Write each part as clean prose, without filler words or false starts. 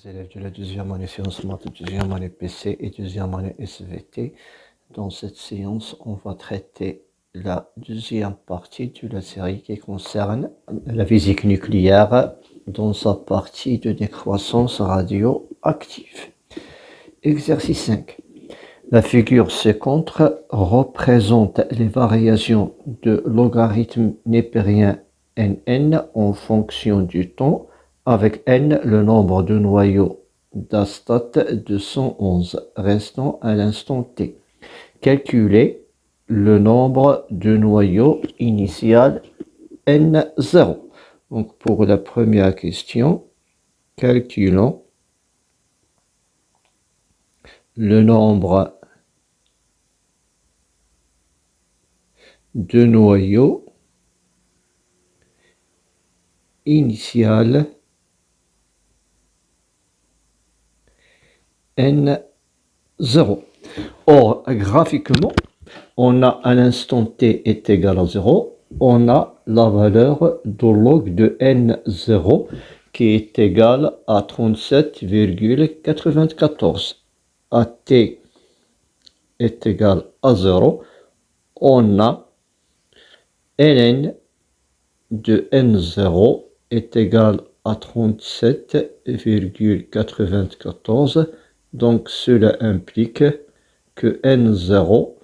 élèves de la deuxième année sciences maths, deuxième année PC et deuxième année SVT. Dans cette séance, on va traiter la deuxième partie de la série qui concerne la physique nucléaire dans sa partie de décroissance radioactive. Exercice 5. La figure ci-contre représente les variations de logarithme népérien Nn en fonction du temps, avec n le nombre de noyaux d'Astat 211 restant à l'instant t. Calculez le nombre de noyaux initial n0. Donc pour la première question, calculons le nombre de noyaux initial n0. Or, graphiquement, on a à l'instant t est égal à 0, on a la valeur de log de n0 qui est égale à 37,94. À t est égal à 0, on a ln de n0 est égal à 37,94. Donc cela implique que n0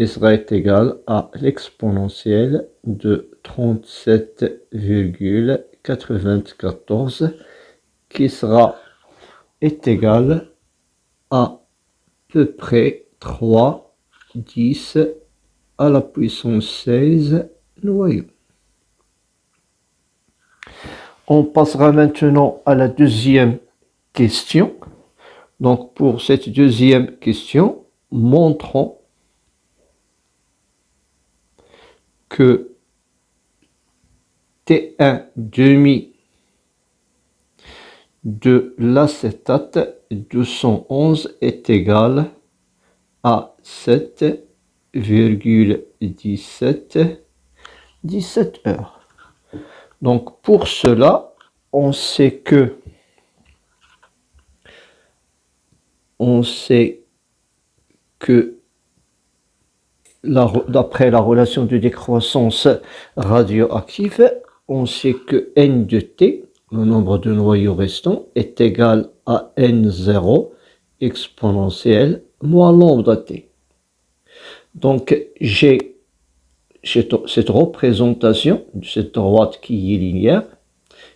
sera égal à l'exponentielle de 37,94 qui sera égal à peu près 3,10 à la puissance 16 noyaux. On passera maintenant à la deuxième question. Donc pour cette deuxième question, montrons que T1 demi de l'acétate 211 est égal à 7,17 heures. Donc pour cela, on sait que d'après la relation de décroissance radioactive, on sait que n de t, le nombre de noyaux restants, est égal à n0 exponentielle moins lambda t. Donc j'ai cette représentation de cette droite qui est linéaire.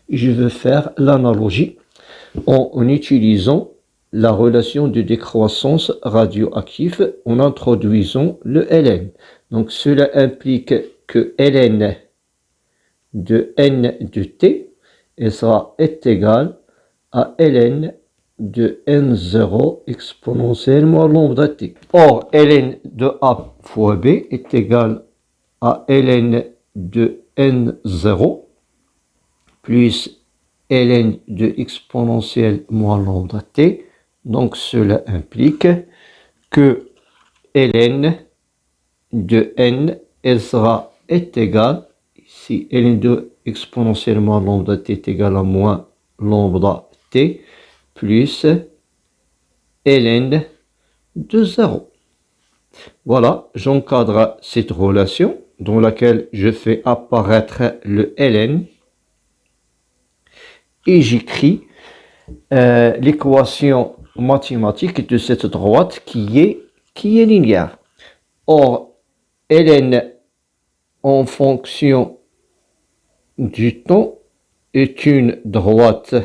Je vais faire l'analogie en utilisant la relation de décroissance radioactive en introduisant le ln. Donc cela implique que ln de n de t sera égal à ln de n0 exponentielle moins lambda t. Or ln de a fois b est égal à ln de n0 plus ln de exponentielle moins lambda t. Donc cela implique que ln de n sera égal, ici ln de exponentielle moins lambda t est égal à moins lambda t plus ln de 0. Voilà, j'encadre cette relation dans laquelle je fais apparaître le ln et j'écris l'équation mathématique de cette droite qui est linéaire. Or, ln en fonction du temps est une droite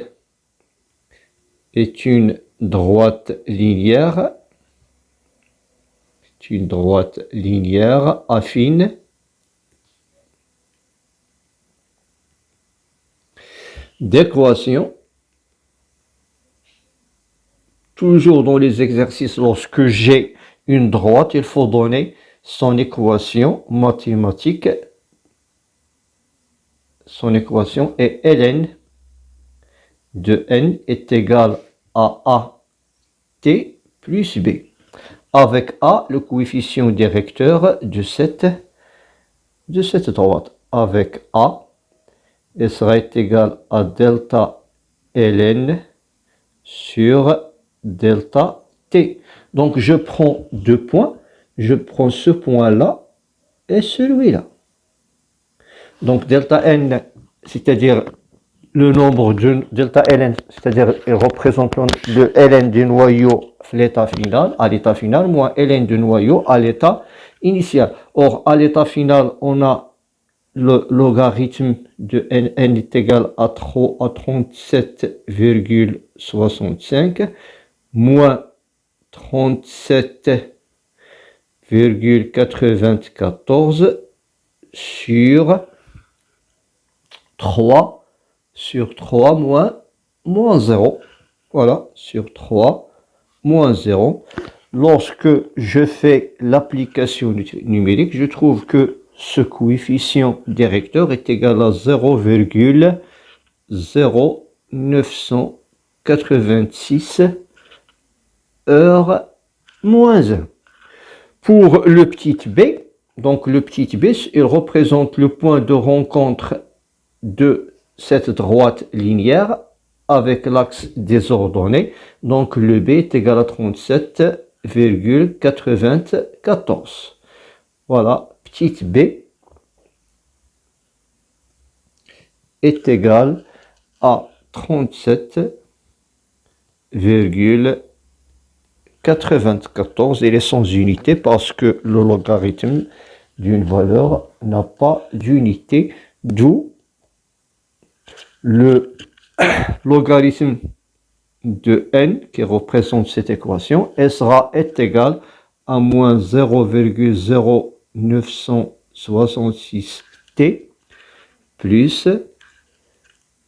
linéaire, affine d'équation. Toujours dans les exercices, lorsque j'ai une droite, il faut donner son équation mathématique. Son équation est ln de n est égal à a t plus b. Avec a, le coefficient directeur de cette droite. Avec a, il sera égal à delta ln sur delta t. Donc je prends 2 points, je prends ce point-là et celui-là. Donc delta n, c'est-à-dire le nombre de delta ln, c'est-à-dire il représente le ln du noyau à l'état final, moins ln du noyau à l'état initial. Or, à l'état final, on a le logarithme de n est égal à 37,65 moins 37,94 sur 3 moins 0. Voilà, sur 3 moins 0. Lorsque je fais l'application numérique, je trouve que ce coefficient directeur est égal à 0,0986 heures moins 1. Pour le petit b, donc le petit b, il représente le point de rencontre de cette droite linéaire avec l'axe désordonné. Donc le b est égal à 37,94. Voilà, petite b est égal à 37,94. Il est sans unité parce que le logarithme d'une valeur n'a pas d'unité, d'où le logarithme de n qui représente cette équation est égal à moins 0,0966t plus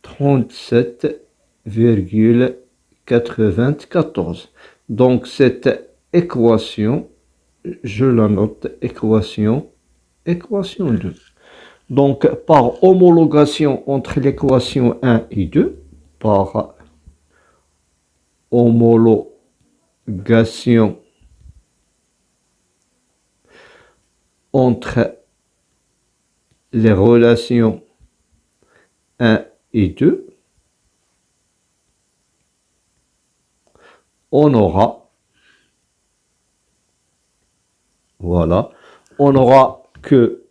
37,94. Donc cette équation, je la note équation 2. Donc par homologation entre l'équation 1 et 2, par homologation entre les relations 1 et 2, on aura, voilà, on aura que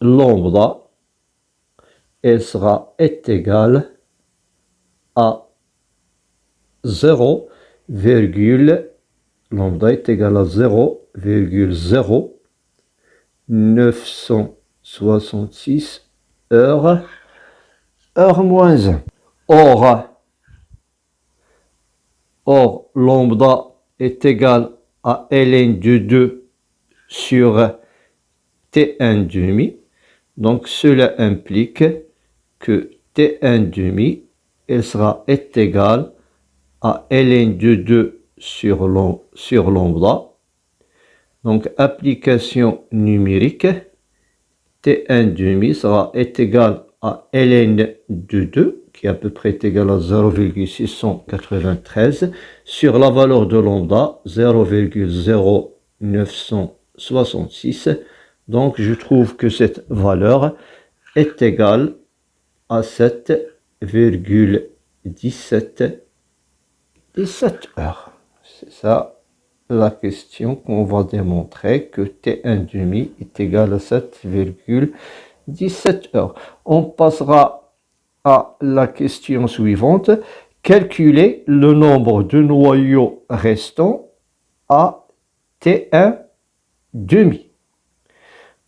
lambda, elle est égale à 0, lambda est égal à 0,0966 heures moins 1. Or, lambda est égal à ln de 2 sur t1 demi. Donc, cela implique que t1 demi est égal à ln de 2 sur lambda. Donc, application numérique, t1 demi est égal à ln de 2, qui est à peu près égal à 0,693, sur la valeur de lambda, 0,0966. Donc, je trouve que cette valeur est égale à 7,17 heures. C'est ça la question qu'on va démontrer, que t1 demi est égal à 7,17 heures. On passera à la question suivante. Calculer le nombre de noyaux restants à t1 demi.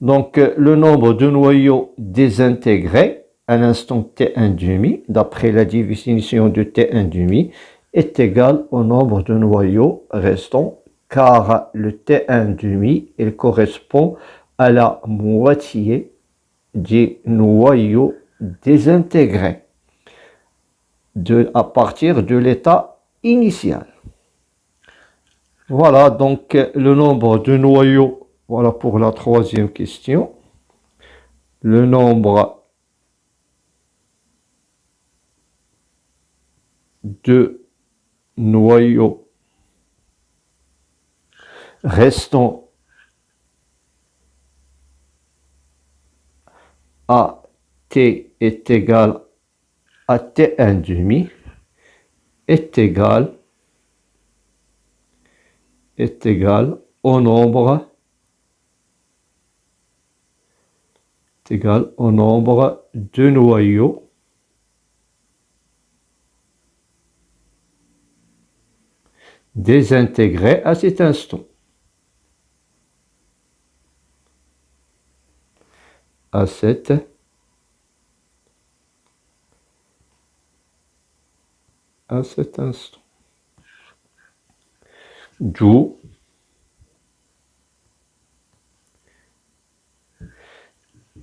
Donc, le nombre de noyaux désintégrés à l'instant t1 demi, d'après la définition de t1 demi, est égal au nombre de noyaux restants, car le t1 demi, il correspond à la moitié des noyaux désintégrés à partir de l'état initial. Voilà donc le nombre de noyaux. Voilà pour la troisième question. Le nombre de noyaux restants à t est égal à t1 demi. est égal au nombre de noyaux désintégrés à cet instant. D'où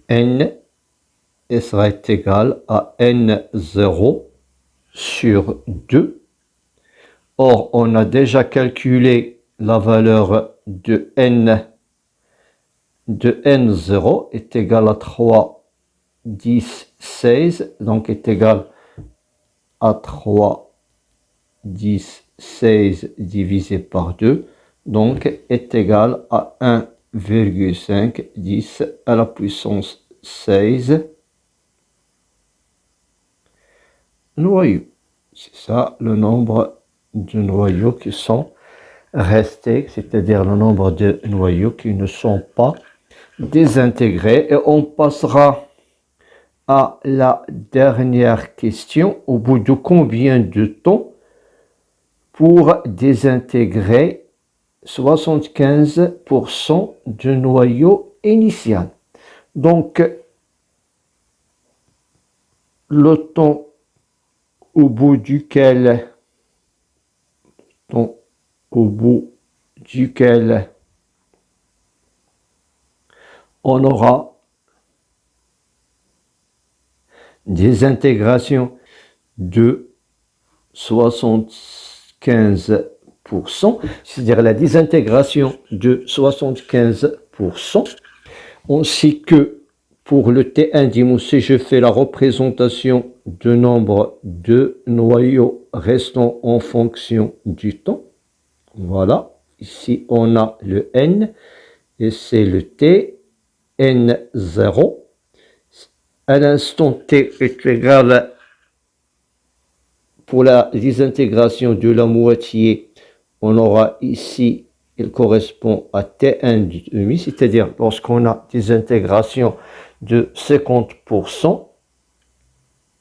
n sera égal à n0 sur 2. Or, on a déjà calculé la valeur de n0 est égal à 3, 10, 16, donc est égal à 3, 10, 16 divisé par 2, donc est égal à 1,5, 10 à la puissance 16 noyaux. C'est ça le nombre de noyaux qui sont restés, c'est-à-dire le nombre de noyaux qui ne sont pas désintégrés. Et on passera à la dernière question. Au bout de combien de temps pour désintégrer 75% du noyau initial? Donc, le temps au bout duquel on aura désintégration de 75%, c'est-à-dire la désintégration de 75%. On sait que pour le T1 dimou, si je fais la représentation du nombre de noyaux restants en fonction du temps, voilà, ici on a le N et c'est le T, N0. À l'instant T est égal, pour la désintégration de la moitié, on aura ici, il correspond à T1 demi, c'est-à-dire lorsqu'on a des intégrations de 50%,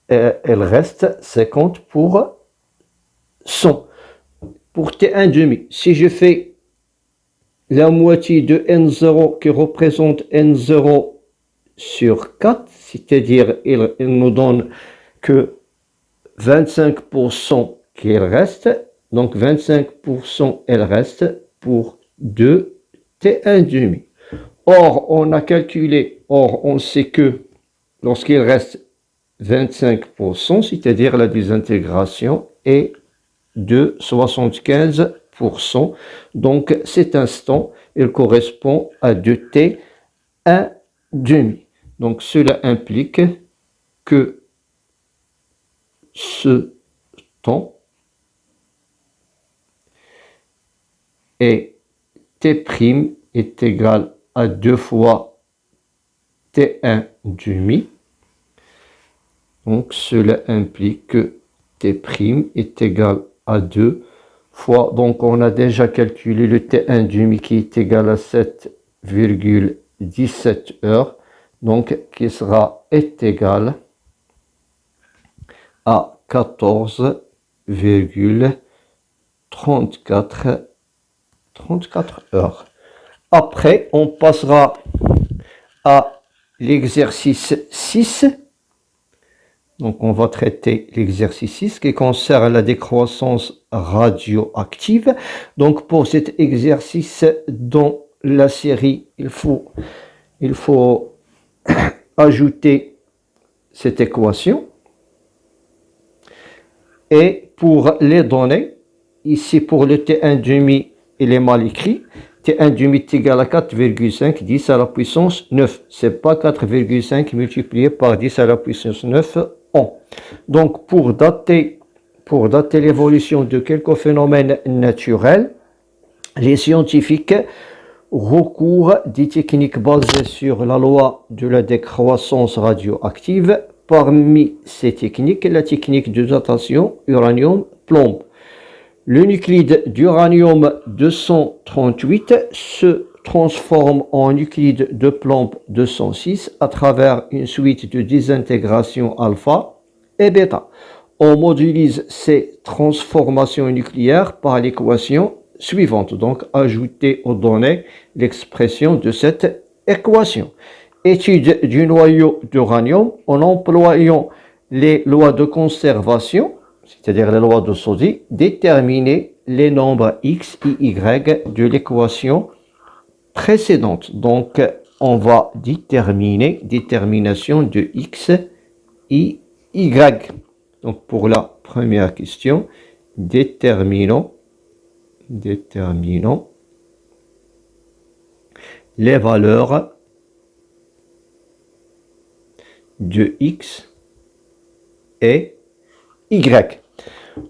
elle reste 50 pour 100. Pour T1 demi, si je fais la moitié de N0 qui représente N0 sur 4, c'est-à-dire il nous donne que 25% qu'il reste, donc 25% elle reste pour 2 T1 demi. Or, on a calculé, on sait que lorsqu'il reste 25%, c'est-à-dire la désintégration est de 75%. Donc, cet instant, il correspond à 2T1 demi. Donc, cela implique que ce temps est T' est égal à 2 fois T1 demi. Donc, cela implique que T' est égal à 2 fois, donc on a déjà calculé le T1 demi qui est égal à 7,17 heures, donc qui est égal à 14,34 heures. Après, on passera à l'exercice 6. Donc, on va traiter l'exercice 6 qui concerne la décroissance radioactive. Donc, pour cet exercice dans la série, il faut ajouter cette équation. Et pour les données, ici pour le T1 demi, il est mal écrit. T1 demi est égal à 4,5, 10 à la puissance 9. C'est pas 4,5 multiplié par 10 à la puissance 9 ans. Donc pour dater l'évolution de quelques phénomènes naturels, les scientifiques recourent des techniques basées sur la loi de la décroissance radioactive. Parmi ces techniques, la technique de datation uranium plomb. Le nuclide d'uranium 238 se transforme en nuclide de plomb 206 à travers une suite de désintégration alpha et bêta. On modélise ces transformations nucléaires par l'équation suivante. Donc, ajoutez aux données l'expression de cette équation. Étude du noyau d'uranium en employant les lois de conservation, c'est-à-dire les lois de Soddy, déterminer les nombres x et y de l'équation précédente. Donc, on va détermination de x et y. Donc, pour la première question, déterminons les valeurs de x et y.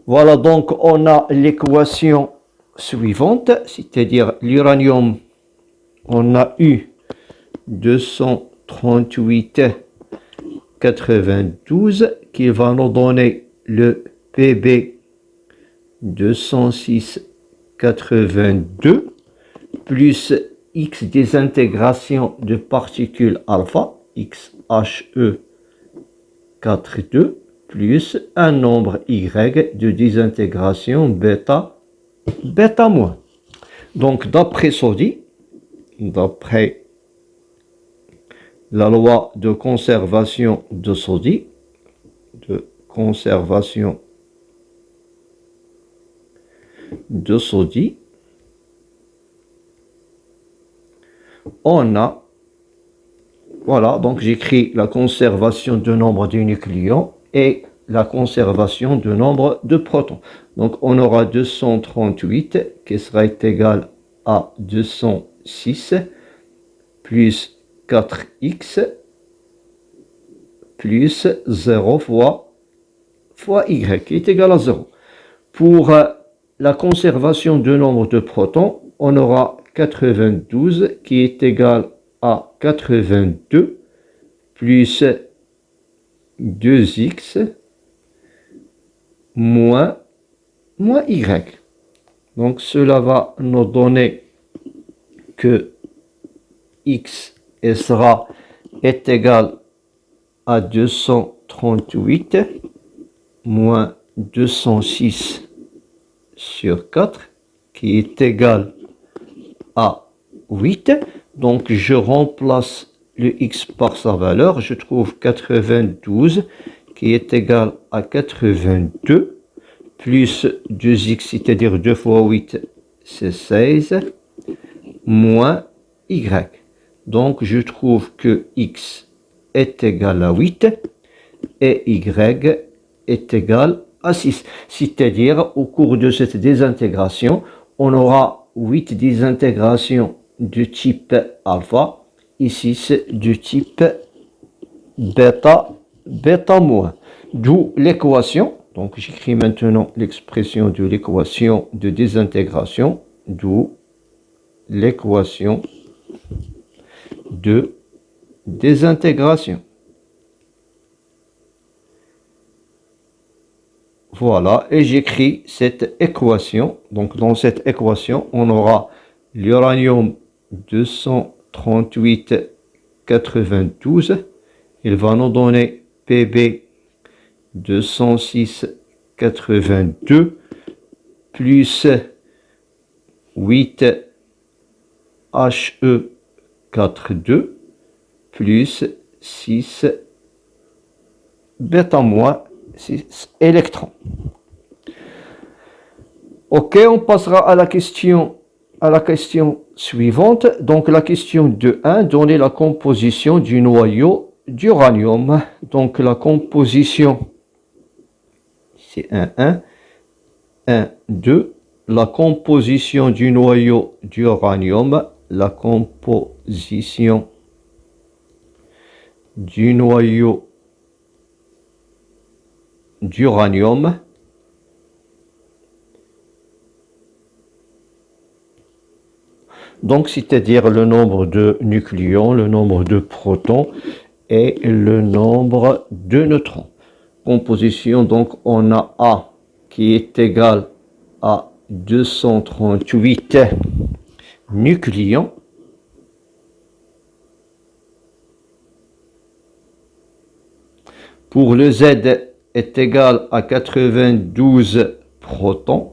Voilà, donc on a l'équation suivante, c'est-à-dire l'uranium, on a eu 238,92 qui va nous donner le Pb 206,82 plus x désintégration de particules alpha, XHE 42, plus un nombre y de désintégration bêta moins. Donc d'après Soddy, d'après la loi de conservation de Soddy, on a, voilà, donc j'écris la conservation de nombre de nucléons et la conservation de nombre de protons. Donc on aura 238 qui sera égal à 206 plus 4x plus 0 fois y qui est égal à 0. Pour la conservation de nombre de protons, on aura 92 qui est égal à 82 plus 2x moins y. Donc cela va nous donner que x est égal à 238 moins 206 sur 4 qui est égal à 8. Donc je remplace le x par sa valeur. Je trouve 92 qui est égal à 82 plus 2x, c'est-à-dire 2 fois 8, c'est 16, moins y. Donc je trouve que x est égal à 8 et y est égal à 6. C'est-à-dire au cours de cette désintégration, on aura 8 désintégrations de type alpha et 6 de type bêta moins. D'où l'équation, donc j'écris maintenant l'expression de l'équation de désintégration, d'où l'équation de désintégration. Voilà, et j'écris cette équation. Donc dans cette équation, on aura l'uranium 238,92. Il va nous donner Pb 206,82 plus 8 He42 plus 6 bêta moins 6 électrons. Ok, on passera à la question suivante. Donc la question de 1, donner la composition du noyau d'uranium. Donc la composition, c'est 1, 2. La composition du noyau d'uranium, la composition du noyau d'uranium. Donc, c'est-à-dire le nombre de nucléons, le nombre de protons et le nombre de neutrons. Composition, donc on a A qui est égal à 238 nucléons pour le Z est égal à 92 protons.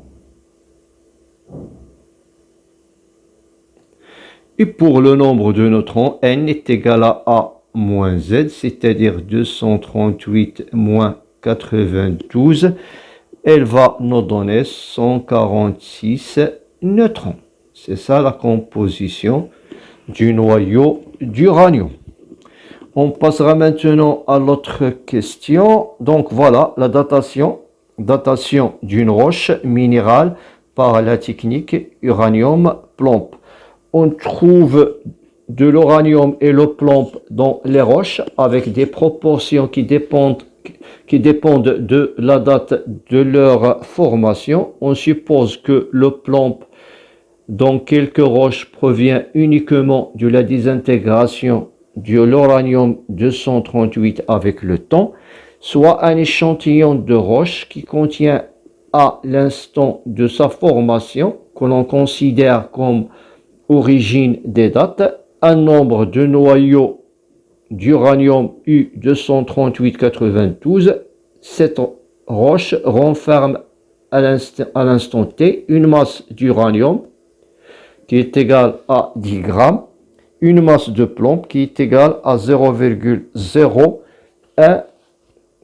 Et pour le nombre de neutrons, N est égal à A moins Z, c'est-à-dire 238 moins 92. Elle va nous donner 146 neutrons. C'est ça la composition du noyau d'uranium. On passera maintenant à l'autre question. Donc voilà la datation d'une roche minérale par la technique uranium-plomb. On trouve de l'uranium et le plomb dans les roches avec des proportions qui dépendent de la date de leur formation. On suppose que le plomb dans quelques roches provient uniquement de la désintégration de l'uranium 238 avec le temps, soit un échantillon de roche qui contient à l'instant de sa formation, que l'on considère comme origine des dates, un nombre de noyaux d'uranium U238-92. Cette roche renferme à l'instant T une masse d'uranium qui est égale à 10 grammes, une masse de plomb qui est égale à 0,01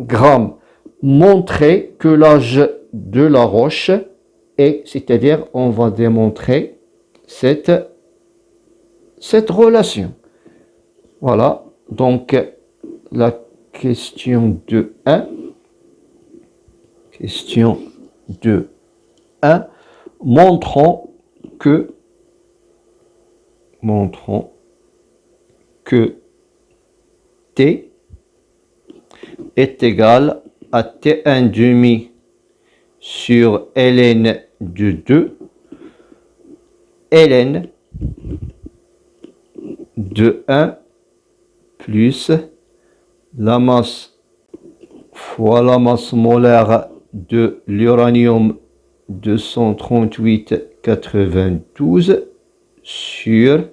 gramme. Montrer que l'âge de la roche est, c'est-à-dire on va démontrer cette relation. Voilà, donc la question de 1. Question de 1. Montrons que T est égal à T1 demi sur ln de 2, ln de 1 plus la masse fois la masse molaire de l'uranium 238-92 sur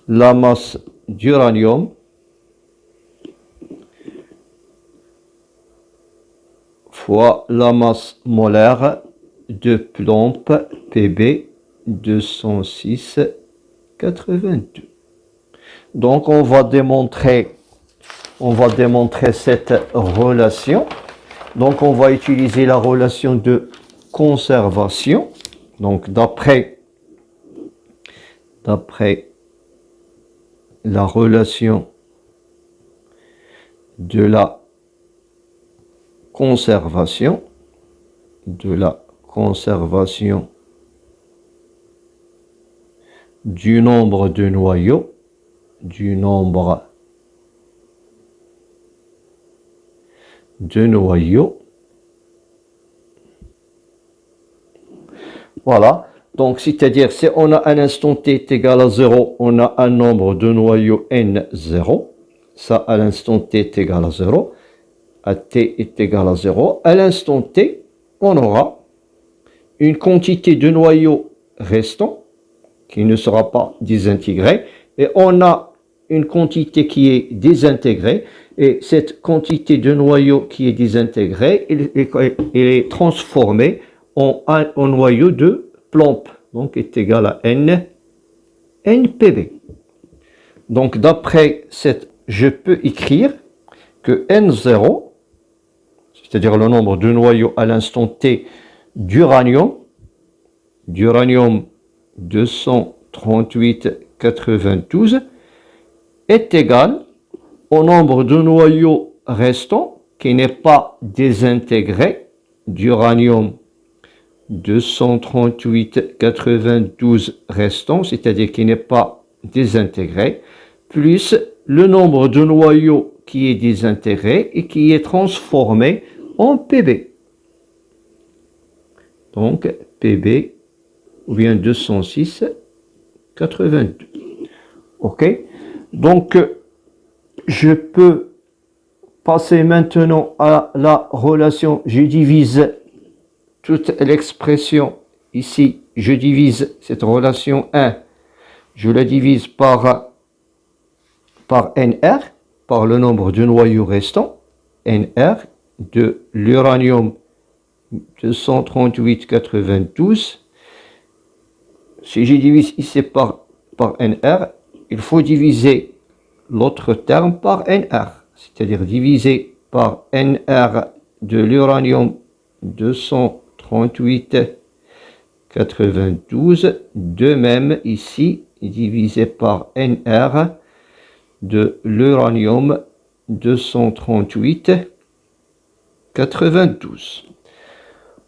la masse d'uranium fois la masse molaire de plomb Pb 206,82. Donc on va démontrer cette relation. Donc on va utiliser la relation de conservation. Donc d'après la relation de la conservation du nombre de noyaux, Voilà. Donc, c'est-à-dire, si on a un instant t est égal à 0, on a un nombre de noyaux n0. Ça, à l'instant t est égal à 0. À t est égal à 0. À l'instant t, on aura une quantité de noyaux restants qui ne sera pas désintégrée. Et on a une quantité qui est désintégrée. Et cette quantité de noyaux qui est désintégrée, elle est transformée en noyau de plomb, donc est égal à NPB. Donc d'après je peux écrire que N0, c'est-à-dire le nombre de noyaux à l'instant T d'uranium 238,92 est égal au nombre de noyaux restants qui n'est pas désintégré d'uranium 238,92 restant, c'est-à-dire qui n'est pas désintégré, plus le nombre de noyaux qui est désintégré et qui est transformé en Pb. Donc Pb ou bien 206,82. Ok. Donc je peux passer maintenant à la relation. Je divise toute l'expression ici, je divise cette relation 1, je la divise par NR, par le nombre de noyaux restants, NR de l'uranium 238,92. Si je divise ici par NR, il faut diviser l'autre terme par NR, c'est-à-dire diviser par NR de l'uranium 238,92, de même ici divisé par NR de l'uranium 238,92.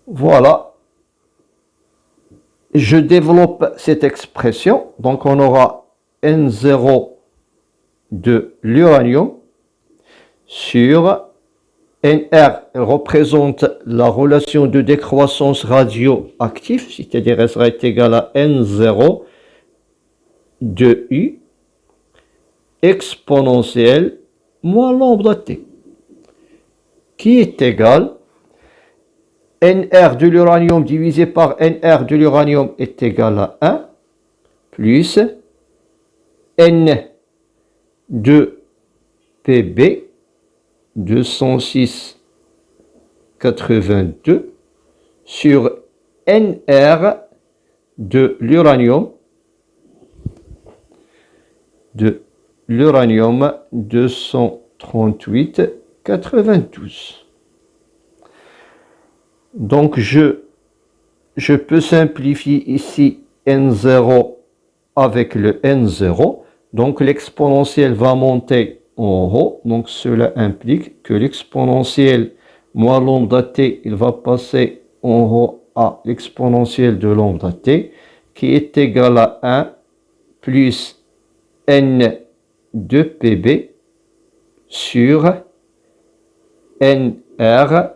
Voilà. Je développe cette expression, donc on aura N0 de l'uranium sur NR représente la relation de décroissance radioactive, c'est-à-dire elle sera égale à N0 de U exponentielle moins lambda T, qui est égal NR de l'uranium divisé par NR de l'uranium est égal à 1 plus N de PB 206,82 sur NR de l'uranium 238,92. Donc je peux simplifier ici N0 avec le N0. Donc l'exponentielle va monter en haut. Donc cela implique que l'exponentielle moins lambda t, il va passer en haut à l'exponentielle de lambda t, qui est égal à 1 plus N de PB sur NR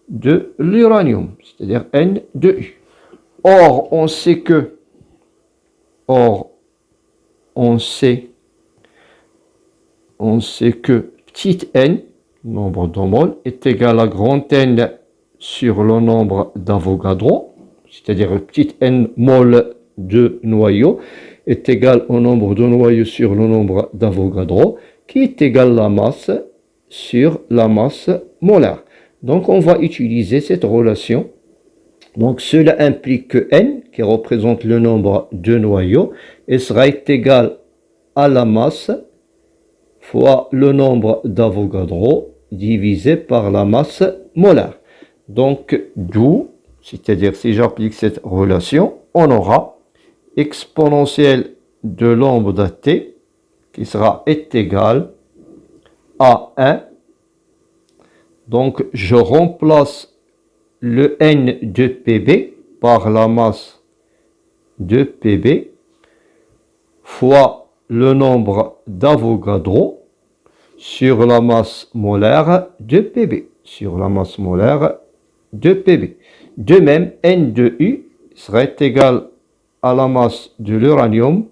de l'uranium, c'est-à-dire N de U. Or, on sait que petit n, nombre de mol, est égal à grand N sur le nombre d'Avogadro, c'est-à-dire petit n mol de noyaux, est égal au nombre de noyaux sur le nombre d'Avogadro, qui est égal à la masse sur la masse molaire. Donc on va utiliser cette relation. Donc cela implique que n, qui représente le nombre de noyaux, sera égal à la masse fois le nombre d'Avogadro divisé par la masse molaire. Donc d'où, c'est-à-dire si j'applique cette relation, on aura exponentielle de lambda t qui sera égal à 1. Donc je remplace le n de PB par la masse de PB fois le nombre d'Avogadro sur la masse molaire de PB, sur la masse molaire de PB. De même, N de U serait égal à la masse de l'uranium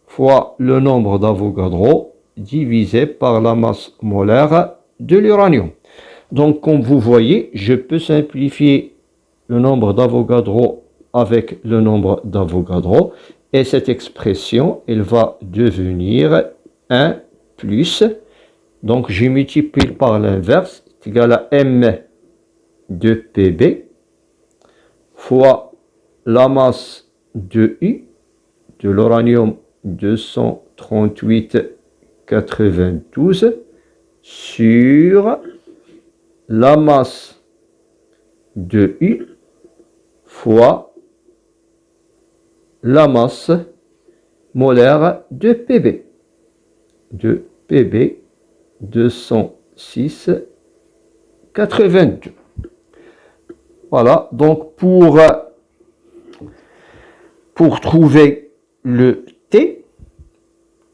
fois le nombre d'Avogadro divisé par la masse molaire de l'uranium. Donc, comme vous voyez, je peux simplifier le nombre d'Avogadro avec le nombre d'Avogadro. Et cette expression, elle va devenir 1 plus, donc je multiplie par l'inverse, c'est égal à M de PB fois la masse de U, de l'uranium 238,92 sur la masse de U fois la masse molaire de PB 206,82. Voilà, donc pour trouver le T,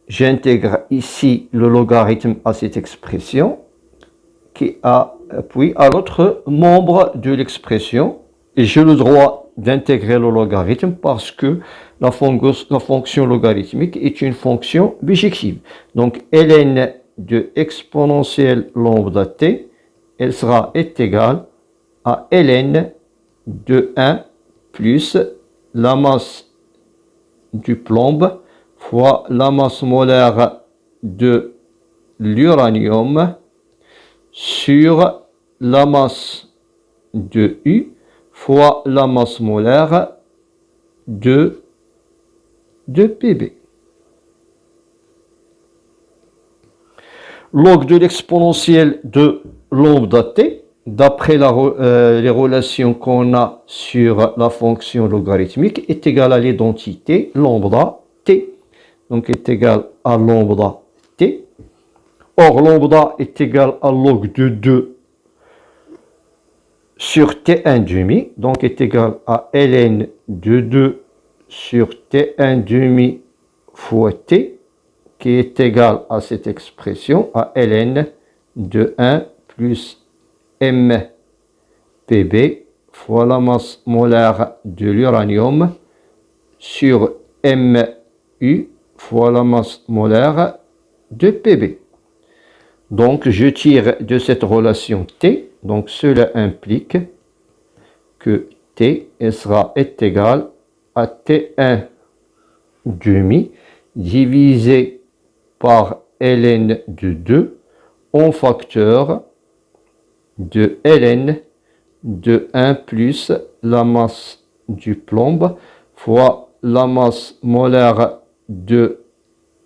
j'intègre ici le logarithme à cette expression qui appuie à l'autre membre de l'expression et j'ai le droit d'intégrer le logarithme parce que la fonction logarithmique est une fonction bijective. Donc ln de exponentielle lambda t, elle sera égale à ln de 1 plus la masse du plomb fois la masse molaire de l'uranium sur la masse de U fois la masse molaire de Pb. Log de l'exponentielle de lambda t, d'après les relations qu'on a sur la fonction logarithmique, est égal à l'identité lambda t, donc est égal à lambda t. Or, lambda est égal à log de 2 sur t1 demi, donc est égal à ln de 2 sur t1 demi fois t, qui est égal à cette expression, à ln de 1 plus m pb fois la masse molaire de l'uranium sur mu fois la masse molaire de pb. Donc, je tire de cette relation t, donc cela implique que t est égal à t1 demi divisé par ln de 2 en facteur de ln de 1 plus la masse du plomb fois la masse molaire de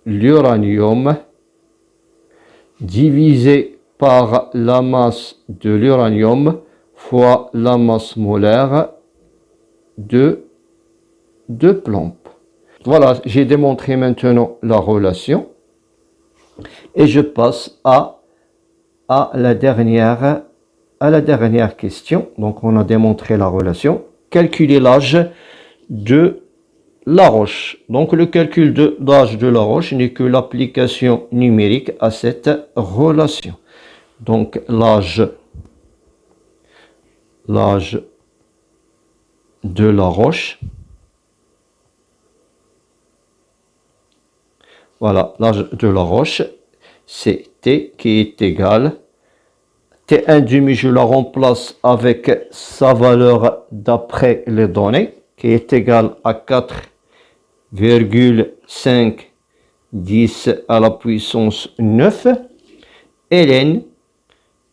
l'uranium divisé par la masse de l'uranium fois la masse molaire de plomb. Voilà, j'ai démontré maintenant la relation et je passe à la dernière question. Donc on a démontré la relation. Calculer l'âge de la roche. Donc le calcul de l'âge de la roche n'est que l'application numérique à cette relation. Donc l'âge de la roche. Voilà, l'âge de la roche, c'est T qui est égal. T1 demi, je la remplace avec sa valeur d'après les données, qui est égal à 4,5 10 à la puissance 9. ln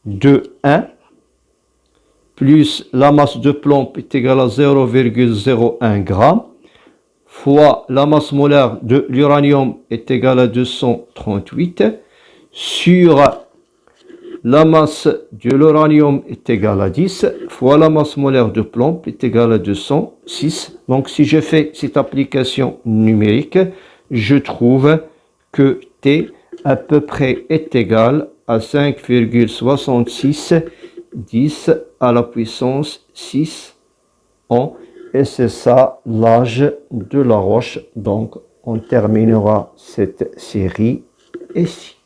de 1 plus la masse de plomb est égale à 0,01 g fois la masse molaire de l'uranium est égale à 238 sur la masse de l'uranium est égale à 10 fois la masse molaire de plomb est égale à 206. Donc si je fais cette application numérique, je trouve que T à peu près est égal à 5,66 10 à la puissance 6 ans. Et c'est ça l'âge de la roche. Donc on terminera cette série ici.